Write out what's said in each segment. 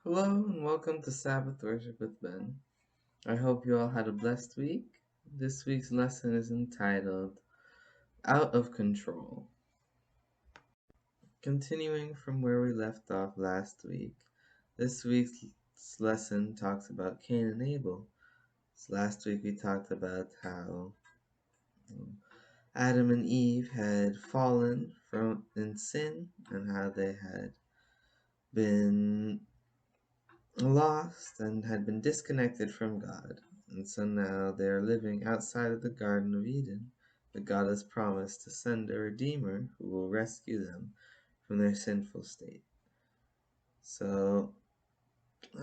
Hello and welcome to Sabbath Worship with Ben. I hope you all had a blessed week. This week's lesson is entitled Out of Control. Continuing from where we left off last week, this week's lesson talks about Cain and Abel. So last week we talked about how Adam and Eve had fallen in sin and how they had been lost and had been disconnected from God. And so now they are living outside of the Garden of Eden, but God has promised to send a Redeemer who will rescue them from their sinful state. So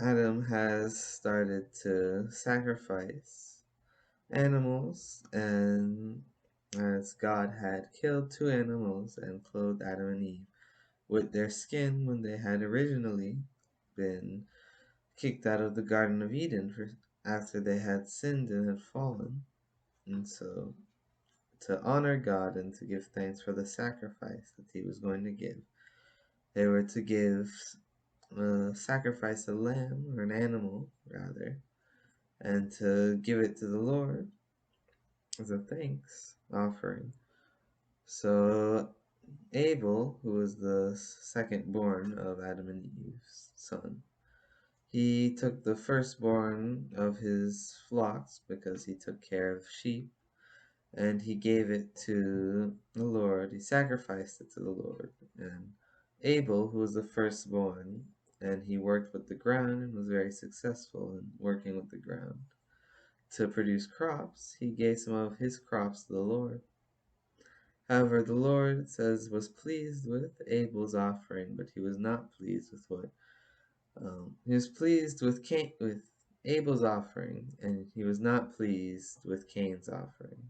Adam has started to sacrifice animals, and as God had killed two animals and clothed Adam and Eve with their skin when they had originally been kicked out of the Garden of Eden after they had sinned and had fallen. And so, to honor God and to give thanks for the sacrifice that He was going to give, they were to sacrifice a lamb or an animal, rather, and to give it to the Lord as a thanks offering. So, Abel, who was the second born of Adam and Eve's son, he took the firstborn of his flocks because he took care of sheep, and he gave it to the Lord. He sacrificed it to the Lord. And Abel, who was the firstborn, and he worked with the ground and was very successful in working with the ground to produce crops, he gave some of his crops to the Lord. However, the Lord, it says, was pleased with Abel's offering, but he was not pleased with what he was pleased with Abel's offering, and he was not pleased with Cain's offering.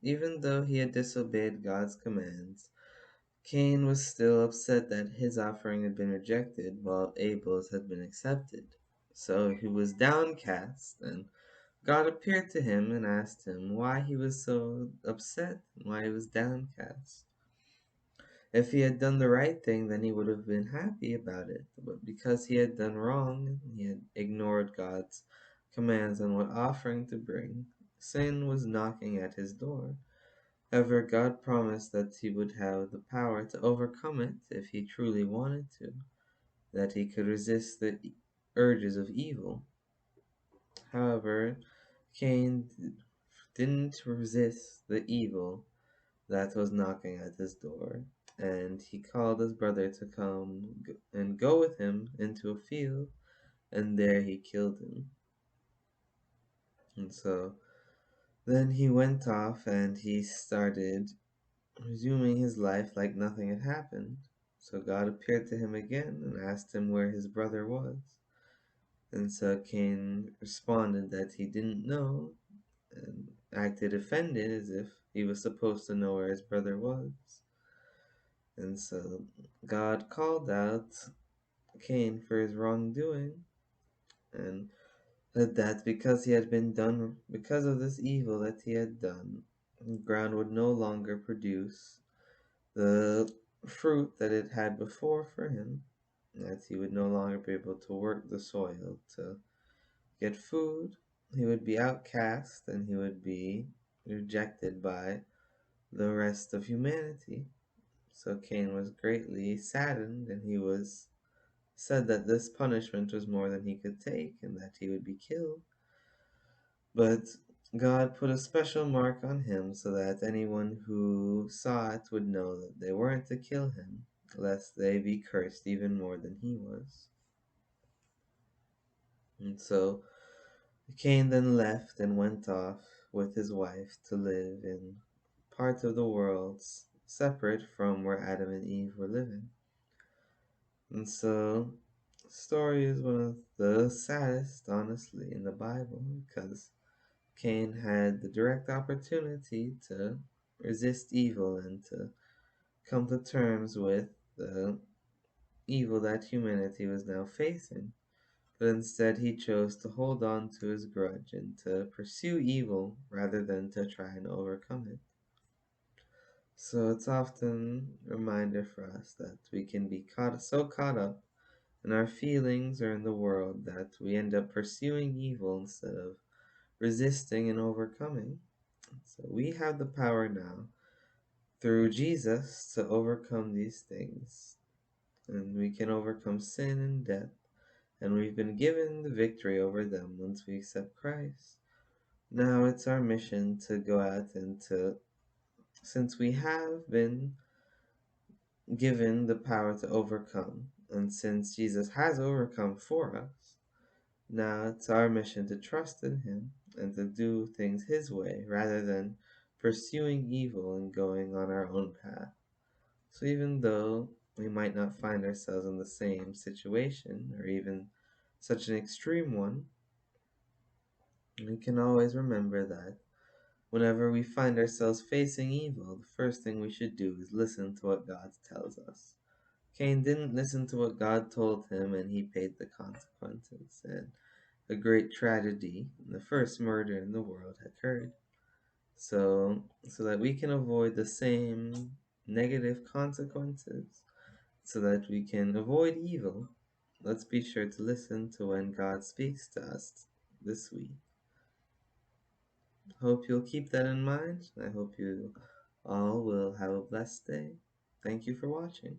Even though he had disobeyed God's commands, Cain was still upset that his offering had been rejected while Abel's had been accepted. So he was downcast, and God appeared to him and asked him why he was so upset and why he was downcast. If he had done the right thing, then he would have been happy about it. But because he had done wrong, he had ignored God's commands on what offering to bring, sin was knocking at his door. However, God promised that he would have the power to overcome it if he truly wanted to, that he could resist the urges of evil. However, Cain didn't resist the evil that was knocking at his door, and he called his brother to come and go with him into a field, and there he killed him. And so then he went off and he started resuming his life like nothing had happened. So God appeared to him again and asked him where his brother was. And so Cain responded that he didn't know and acted offended as if he was supposed to know where his brother was. And so God called out Cain for his wrongdoing and said that because of this evil that he had done, the ground would no longer produce the fruit that it had before for him, that he would no longer be able to work the soil to get food. He would be outcast and he would be rejected by the rest of humanity. So Cain was greatly saddened, and he was said that this punishment was more than he could take and that he would be killed. But God put a special mark on him so that anyone who saw it would know that they weren't to kill him, lest they be cursed even more than he was. And so Cain then left and went off with his wife to live in parts of the world separate from where Adam and Eve were living. And so the story is one of the saddest, honestly, in the Bible, because Cain had the direct opportunity to resist evil and to come to terms with the evil that humanity was now facing. But instead, he chose to hold on to his grudge and to pursue evil rather than to try and overcome it. So it's often a reminder for us that we can be so caught up and our feelings are in the world that we end up pursuing evil instead of resisting and overcoming. So we have the power now through Jesus to overcome these things, and we can overcome sin and death, and we've been given the victory over them once we accept Christ. Now it's our mission to go out and to, since we have been given the power to overcome, and since Jesus has overcome for us, now it's our mission to trust in Him and to do things His way rather than pursuing evil and going on our own path. So even though we might not find ourselves in the same situation or even such an extreme one, we can always remember that whenever we find ourselves facing evil, the first thing we should do is listen to what God tells us. Cain didn't listen to what God told him, and he paid the consequences. And a great tragedy, the first murder in the world, occurred. So that we can avoid the same negative consequences, so that we can avoid evil, let's be sure to listen to when God speaks to us this week. Hope you'll keep that in mind. I hope you all will have a blessed day. Thank you for watching.